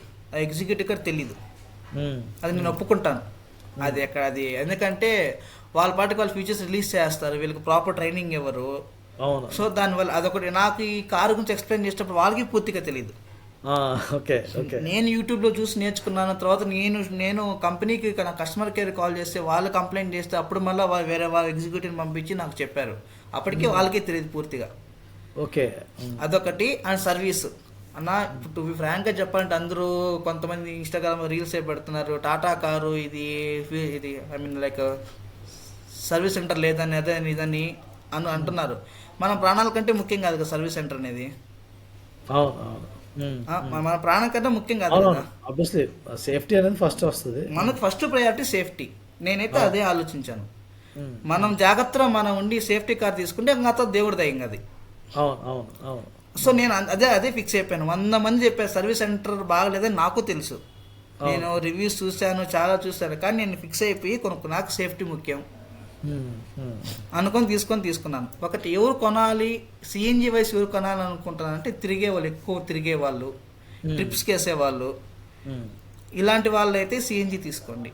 ఎగ్జిక్యూటివ్ కూడా తెలియదు. అది నేను ఒప్పుకుంటాను. అది ఎందుకంటే వాళ్ళ పాటికి వాళ్ళు ఫ్యూచర్స్ రిలీజ్ చేస్తారు, వీళ్ళకి ప్రాపర్ ట్రైనింగ్ ఇవ్వరు. సో దానివల్ల అదొకటి. నాకు ఈ కారు గురించి ఎక్స్ప్లెయిన్ చేసేటప్పుడు వాళ్ళకి పూర్తిగా తెలియదు. నేను యూట్యూబ్లో చూసి నేర్చుకున్నాను. తర్వాత నేను కంపెనీకి నా కస్టమర్ కేర్ కాల్ చేస్తే వాళ్ళు కంప్లైంట్ చేస్తే అప్పుడు మళ్ళీ వేరే వాళ్ళ ఎగ్జిక్యూటివ్ని పంపించి నాకు చెప్పారు. అప్పటికే వాళ్ళకే తెలియదు పూర్తిగా. ఓకే, అదొకటి. అండ్ సర్వీస్ అన్న, టు బి ఫ్రాంక్గా చెప్పాలంటే అందరూ కొంతమంది ఇన్స్టాగ్రామ్ రీల్స్ పెడుతున్నారు, టాటా కారు ఇది I mean like service centre లేదని అదని ఇదని అంటున్నారు. మన ప్రాణాల కంటే ముఖ్యం కాదు కదా సర్వీస్ సెంటర్ అనేది. మన ప్రాణం కంటే ముఖ్యం కాదు కదా. ఆబ్వియస్లీ సేఫ్టీ అనేది ఫస్ట్ వస్తుంది. మనకు ఫస్ట్ ప్రయారిటీ సేఫ్టీ. నేనైతే అదే ఆలోచించాను. మనం జాగ్రత్తగా మనం ఉండి సేఫ్టీ కార్ తీసుకుంటే ఇంకా దేవుడి దయ్యం అది. అవును అవును అవును. సో నేను అదే ఫిక్స్ అయిపోయాను. 100 మంది చెప్పారు సర్వీస్ సెంటర్ బాగలేదని నాకు తెలుసు. నేను రివ్యూస్ చూశాను, చాలా చూశాను, కానీ నేను ఫిక్స్ అయిపోయి నాకు సేఫ్టీ ముఖ్యం అనుకొని తీసుకున్నాను. ఒకటి ఎవరు కొనాలి, సిఎన్జి వైస్ ఎవరు కొనాలి అనుకుంటానంటే తిరిగే వాళ్ళు, ఎక్కువ తిరిగే వాళ్ళు, ట్రిప్స్కి వేసేవాళ్ళు, ఇలాంటి వాళ్ళు అయితే సిఎన్జి తీసుకోండి.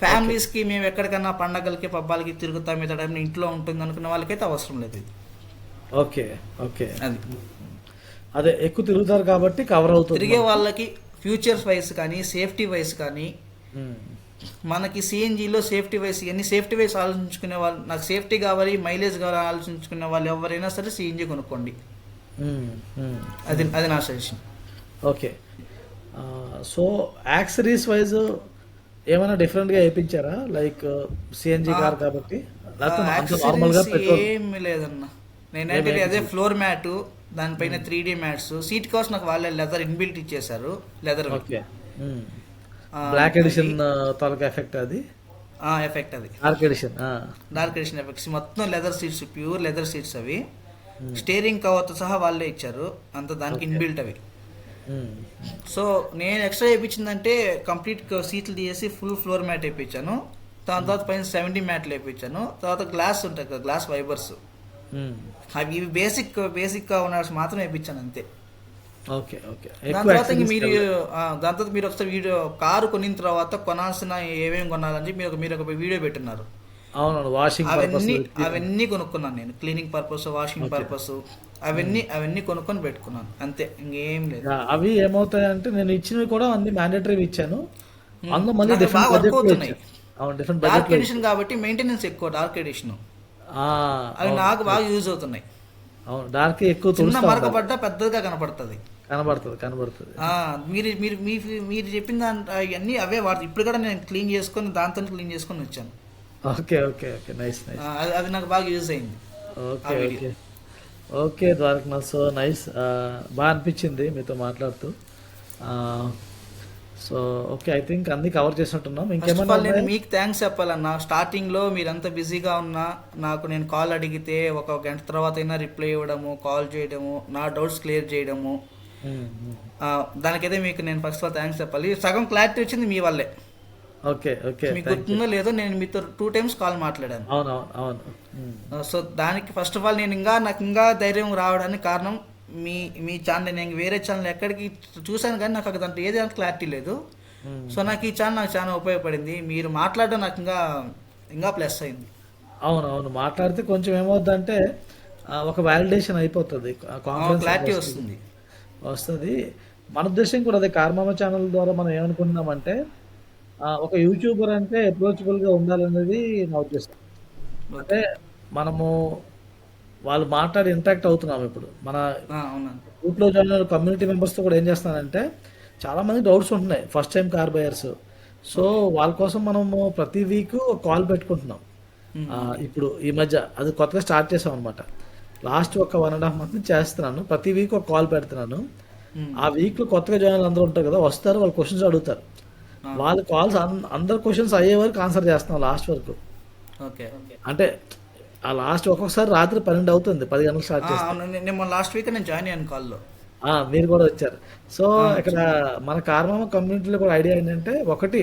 ఫ్యామిలీస్కి మేము ఎక్కడికైనా పండగలకి పబ్బాలకి తిరుగుతాం, మీద టైం ఇంట్లో ఉంటుంది అనుకున్న వాళ్ళకైతే అవసరం లేదు ఇది. Okay okay. అది అదే ఎక్కువ తిరుగుతారు కాబట్టి కవర్ అవుతుంది. తిరిగే వాళ్ళకి ఫ్యూచర్స్ వైస్ కానీ సేఫ్టీ వైస్ కానీ మనకి సిఎన్జిలో సేఫ్టీ వైస్ ఇవన్నీ సేఫ్టీ వైస్ ఆలోచించుకునే వాళ్ళు, నాకు సేఫ్టీ కావాలి మైలేజ్ కావాలి ఆలోచించుకునే వాళ్ళు ఎవరైనా సరే సిఎన్జి కొనుక్కోండి. అది నా suggestion. Okay. So accessories wise ఏమైనా డిఫరెంట్గా వేయించారా? లైక్ సిఎన్జి కార్ కాబట్టి నార్మల్గా ఏమి లేదన్న. నేనైతే అదే ఫ్లోర్ మ్యాట్, దానిపైన 3D మ్యాట్స్, సీట్ కవర్స్ నాకు వాళ్ళే లెదర్ ఇన్బిల్ట్ ఇచ్చేసారు, లెదర్. ఓకే. బ్లాక్ ఎడిషన్ తాలూకా ఎఫెక్ట్ అది, ఎఫెక్ట్ అది డార్క్ ఎడిషన్ ఎఫెక్ట్స్ మొత్తం leather seats, pure leather seats అవి. స్టీరింగ్ కవర్తో సహా వాళ్ళే ఇచ్చారు, అంత దానికి ఇన్బిల్ట్ అవి. సో నేను ఎక్స్ట్రా వేయించిందంటే కంప్లీట్ సీట్లు తీసేసి ఫుల్ ఫ్లోర్ మ్యాట్ వేయించాను. దాని తర్వాత పైన 70 మ్యాట్లు వేయించాను. తర్వాత గ్లాస్ ఉంటాయి కదా, గ్లాస్ ఫైబర్స్, అవి ఇవి బేసిక్గా ఉన్న మాత్రం వేయించాను అంతే. Okay okay. దాని తర్వాత మీరు ఒకసారి వీడియో కారు కొనిన తర్వాత కొనాల్సిన ఏమేమి కొనాలని మీరు ఒక వీడియో పెట్టున్నారు. అవును, వాషింగ్ అవన్నీ కొనుక్కున్నాను నేను. క్లీనింగ్ పర్పస్, వాషింగ్ పర్పస్, అవన్నీ కొనుక్కొని పెట్టుకున్నాను అంతే, ఇంకేం లేదు. అవి ఏమవుతాయంటే నేను ఇచ్చినవి కూడా అన్ని మ్యాండేటరీ ఇచ్చాను. అందులో మళ్ళీ డార్క్ ఎడిషన్ కాబట్టి మెయింటెనెన్స్ ఎక్కువ. డార్క్ ఎడిషన్ అవి నాకు బాగా యూజ్ అవుతున్నాయి. అవును, డార్క్ ఎక్కువ, చిన్న మరకబడ్డ పెద్దగా కనపడుతుంది. మీరు చెప్పిన అవన్నీ అవే వాడుతుంది. ఇప్పుడు కూడా నేను క్లీన్ చేసుకొని వచ్చాను. Okay okay okay. Nice nice. అది నాకు బాగా యూజ్ అయింది. Okay okay okay Dwarakanath, so nice. బాగా అనిపించింది మీతో మాట్లాడుతూ. సో ఓకే, ఐ థింక్ అన్ని కవర్ చేసినట్టున్నాం. ఇంకేమన్నా నేను మీకు థ్యాంక్స్ చెప్పాలన్నా. స్టార్టింగ్లో మీరంతా బిజీగా ఉన్నా నాకు నేను కాల్ అడిగితే 1 గంట తర్వాత అయినా రిప్లై ఇవ్వడము, కాల్ చేయడము, నా డౌట్స్ క్లియర్ చేయడము, దానికైతే మీకు నేను ఫస్ట్ ఆఫ్ ఆల్ థ్యాంక్స్ చెప్పాలి. సగం క్లారిటీ వచ్చింది మీ వల్లే. Okay okay. మీకు గుర్తుందో లేదో నేను మీతో 2 times కాల్ మాట్లాడాను. అవును. సో దానికి ఫస్ట్ ఆఫ్ ఆల్ నాకు ఇంకా ధైర్యం రావడానికి కారణం మీ ఛానల్. నేను వేరే ఛానల్ ఎక్కడికి చూశాను కానీ నాకు దాంట్లో ఏది క్లారిటీ లేదు. సో నాకు ఈ ఛానల్ నాకు చాలా ఉపయోగపడింది. మీరు మాట్లాడడం నాకు ఇంకా ప్లస్ అయింది. అవును, మాట్లాడితే కొంచెం ఏమవుతుందంటే ఒక వ్యాలిడేషన్ అయిపోతుంది, క్లారిటీ వస్తుంది. మన ఉద్దేశం కూడా అదే. కార్మామ ఛానల్ ద్వారా మనం ఏమనుకుంటున్నామంటే ఒక యూట్యూబర్ అంటే అప్రోచబుల్గా ఉండాలనేది నా ఉద్దేశం. అంటే మనము వాళ్ళు మాట్లాడి ఇంటరాక్ట్ అవుతున్నాం. ఇప్పుడు మన గ్రూప్లో జాయిన్ అయిన కమ్యూనిటీ మెంబర్స్తో కూడా ఏం చేస్తున్నానంటే చాలామంది డౌట్స్ ఉంటున్నాయి, first time car buyers. So వాళ్ళ కోసం మనము ప్రతి వీక్ కాల్ పెట్టుకుంటున్నాం. ఇప్పుడు ఈ మధ్య అది కొత్తగా స్టార్ట్ చేసాం అనమాట. లాస్ట్ ఒక 1.5 month నుంచి చేస్తున్నాను. ప్రతి వీక్ ఒక కాల్ పెడుతున్నాను. ఆ వీక్లో కొత్తగా జాయిన్ అందరూ ఉంటారు కదా, వస్తారు, వాళ్ళు క్వశ్చన్స్ అడుగుతారు. వాళ్ళ కాల్స్ అందరు క్వశ్చన్స్ అయ్యే వరకు ఆన్సర్ చేస్తున్నాం లాస్ట్ వరకు. అంటే ఆ లాస్ట్ ఒక్కొక్కసారి రాత్రి 12 అవుతుంది, 10 గంటలకు స్టార్ట్ చేస్తాను. లాస్ట్ వీక్ నేను జాయిన్ అయ్యాను కాల్లో. మీరు కూడా వచ్చారు. సో ఇక్కడ మన కార్మామ కమ్యూనిటీలో కూడా ఐడియా ఏంటంటే, ఒకటి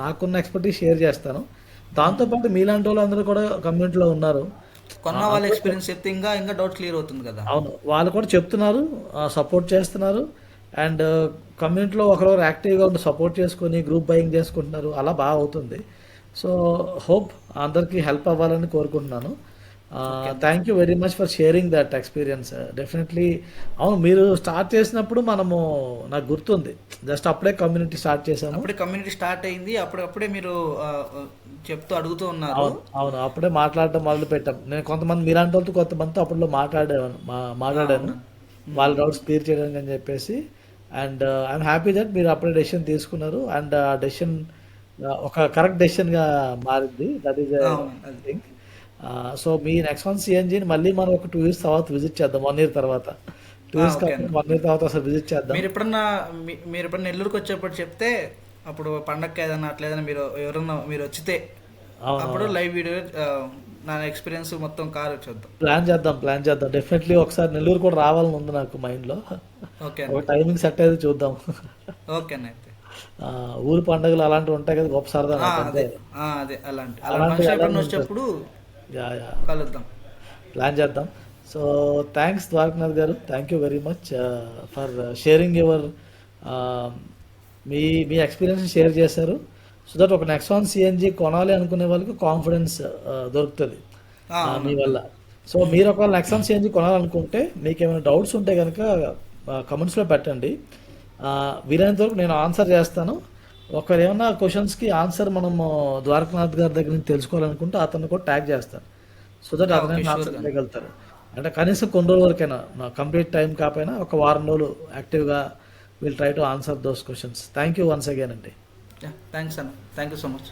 నాకున్న ఎక్స్పర్టీస్ షేర్ చేస్తాను. దాంతోపాటు మీలాంటి వాళ్ళు అందరూ కూడా కమ్యూనిటీలో ఉన్నారు. కొన్న వాళ్ళ ఎక్స్పీరియన్స్ చెప్తే ఇంకా డౌట్ క్లియర్ అవుతుంది కదా. అవును, వాళ్ళు కూడా చెప్తున్నారు, సపోర్ట్ చేస్తున్నారు. అండ్ కమ్యూనిటీలో ఒకరొకరు యాక్టివ్గా ఉండి సపోర్ట్ చేసుకొని గ్రూప్ బయింగ్ చేసుకుంటున్నారు. అలా బాగా అవుతుంది. సో హోప్ అందరికీ హెల్ప్ అవ్వాలని కోరుకుంటున్నాను. Thank you very much for sharing that experience. Definitely అవును, మీరు స్టార్ట్ చేసినప్పుడు నాకు గుర్తుంది, జస్ట్ అప్పుడే కమ్యూనిటీ స్టార్ట్ చేశాము. అప్పుడే కమ్యూనిటీ స్టార్ట్ అయింది. అప్పుడే మీరు చెప్తూ అడుగుతూ ఉన్నారు. అవును, అప్పుడే మాట్లాడడం మొదలు పెట్టాం. నేను కొంతమంది మీలాంటి వాళ్ళతో కొంతమందితో అప్పట్లో మాట్లాడాను వాళ్ళ డౌట్స్ క్లియర్ చేయడానికి అని చెప్పేసి. అండ్ ఐఎమ్ హ్యాపీ దట్ మీరు అప్పుడే డెసిషన్ తీసుకున్నారు. అండ్ ఆ డెసిషన్ ఒక కరెక్ట్ డెసిషన్గా మారింది. That is I think. So మీ నెక్స్ట్ వన్ సిఎన్జిని మళ్ళీ మనం ఒక 2 years తర్వాత విజిట్ చేద్దాం. 1 year తర్వాత 2 years 1 year తర్వాత అసలు విజిట్ చేద్దాం. మీరు ఎప్పుడన్నా నెల్లూరుకి వచ్చేప్పుడు చెప్తే, అప్పుడు పండగకి ఏదన్నా అట్లేదన్నా మీరు ఎవరన్నా మీరు వచ్చితే అవును. అప్పుడు లైవ్ వీడియో నా ఎక్స్పీరియన్స్ మొత్తం కార్ చూద్దాం. ప్లాన్ చేద్దాం డెఫినెట్లీ. ఒకసారి నెల్లూరు కూడా రావాలని ఉంది నాకు మైండ్లో. ఓకే ఒక అన్న. టైమింగ్ సెట్ అయితే చూద్దాం. ఓకే అన్న అయితే. ఆ, ఊరు పండుగలు అలాంటివి ఉంటాయి కదా, గొప్ప సరదా నాకు అదే అంతే. అదే అలాంటి అలాంటి ఫంక్షన్ అలాంటి వచ్చేప్పుడు యా యా కలుద్దాం. ప్లాన్ చేద్దాం. సో థ్యాంక్స్ ద్వారకనాథ్ గారు, thank you very much for sharing your me me experience share చేశారు. సో దట్ ఒక నెక్సాన్ సిఎన్జి కొనాలి అనుకునే వాళ్ళకి కాన్ఫిడెన్స్ దొరుకుతుంది మీ వల్ల. సో మీరు ఒకవేళ నెక్సాన్ సిఎన్జి కొనాలనుకుంటే మీకు ఏమైనా డౌట్స్ ఉంటే కనుక కమెంట్స్లో పెట్టండి. వీలైనంత వరకు నేను ఆన్సర్ చేస్తాను. ఒకవేళ ఏమన్నా క్వశ్చన్స్కి ఆన్సర్ మనము ద్వారకనాథ్ గారి దగ్గర నుంచి తెలుసుకోవాలనుకుంటే అతను కూడా ట్యాగ్ చేస్తాను. సో దట్ అతను Okay, ఆన్సర్ sure. చేయగలుగుతారు. అంటే కనీసం కొన్ని రోజుల వరకైనా, కంప్లీట్ టైం కాకపోయినా ఒక వారం రోజులు యాక్టివ్గా will try to answer those questions. Thank you once again అండి. థ్యాంక్స్ అన్న, థ్యాంక్ యూ సో మచ్.